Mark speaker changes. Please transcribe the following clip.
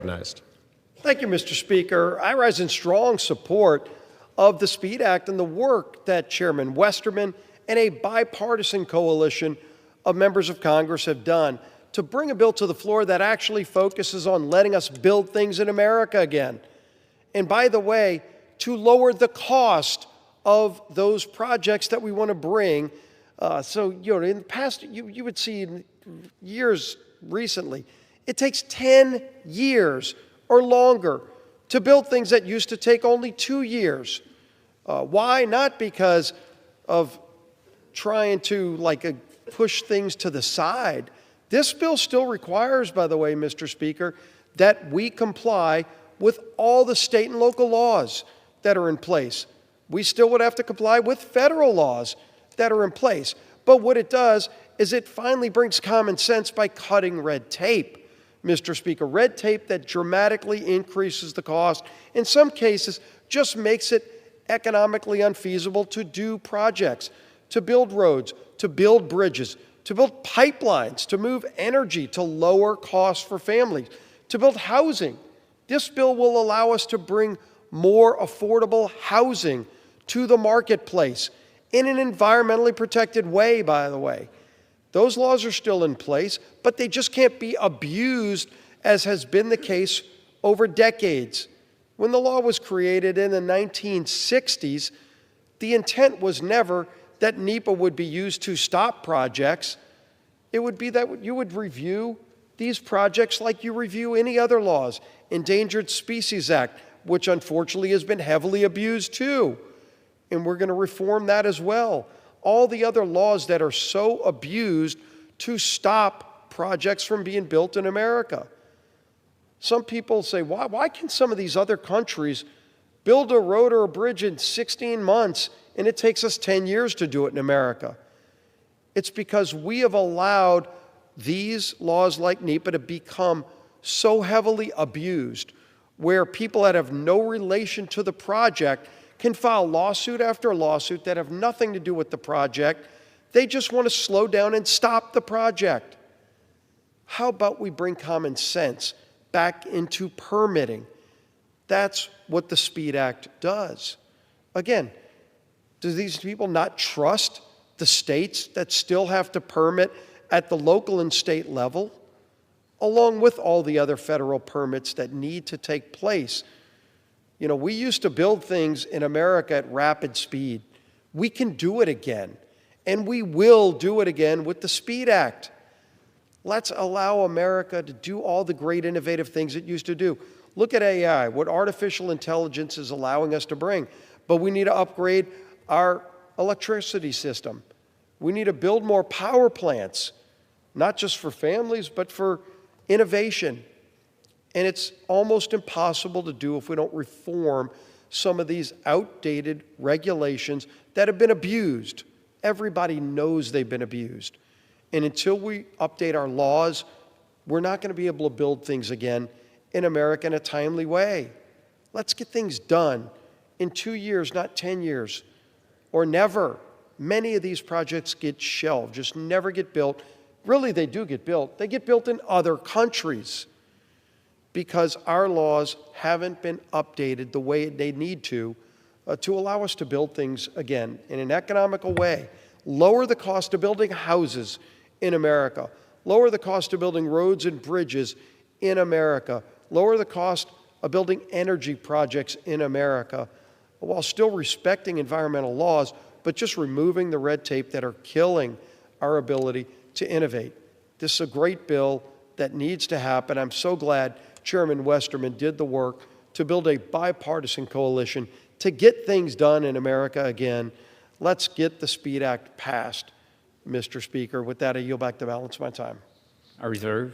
Speaker 1: Recognized.
Speaker 2: Thank you, Mr. Speaker. I rise in strong support of the SPEED Act and the work that Chairman Westerman and a bipartisan coalition of members of Congress have done to bring a bill to the floor that actually focuses on letting us build things in America again. And by the way, to lower the cost of those projects that we want to bring. In the past, you would see in years recently, it takes 10 years or longer to build things that used to take only 2 years. Why? Not because of trying to push things to the side. This bill still requires, by the way, Mr. Speaker, that we comply with all the state and local laws that are in place. We still would have to comply with federal laws that are in place. But what it does is it finally brings common sense by cutting red tape, Mr. Speaker. Red tape that dramatically increases the cost, in some cases just makes it economically unfeasible to do projects, to build roads, to build bridges, to build pipelines, to move energy, to lower costs for families, to build housing. This bill will allow us to bring more affordable housing to the marketplace in an environmentally protected way, by the way. Those laws are still in place, but they just can't be abused as has been the case over decades. When the law was created in the 1960s, the intent was never that NEPA would be used to stop projects. It would be that you would review these projects like you review any other laws. Endangered Species Act, which unfortunately has been heavily abused too. And we're going to reform that as well. All the other laws that are so abused to stop projects from being built in America. Some people say, why can some of these other countries build a road or a bridge in 16 months and it takes us 10 years to do it in America? It's because we have allowed these laws like NEPA to become so heavily abused, where people that have no relation to the project can file lawsuit after lawsuit that have nothing to do with the project. They just want to slow down and stop the project. How about we bring common sense back into permitting? That's what the SPEED Act does. Again, do these people not trust the states that still have to permit at the local and state level, along with all the other federal permits that need to take place? You know, we used to build things in America at rapid speed. We can do it again, and we will do it again with the SPEED Act. Let's allow America to do all the great innovative things it used to do. Look at AI, what artificial intelligence is allowing us to bring. But we need to upgrade our electricity system. We need to build more power plants, not just for families, but for innovation. And it's almost impossible to do if we don't reform some of these outdated regulations that have been abused. Everybody knows they've been abused. And until we update our laws, we're not going to be able to build things again in America in a timely way. Let's get things done in 2 years, not 10 years, or never. Many of these projects get shelved, just never get built. Really, they do get built. They get built in other countries because our laws haven't been updated the way they need to allow us to build things again in an economical way. Lower the cost of building houses in America. Lower the cost of building roads and bridges in America. Lower the cost of building energy projects in America while still respecting environmental laws, but just removing the red tape that are killing our ability to innovate. This is a great bill that needs to happen. I'm so glad Chairman Westerman did the work to build a bipartisan coalition to get things done in America again. Let's get the SPEED Act passed, Mr. Speaker. With that, I yield back the balance of my time.
Speaker 1: I reserve.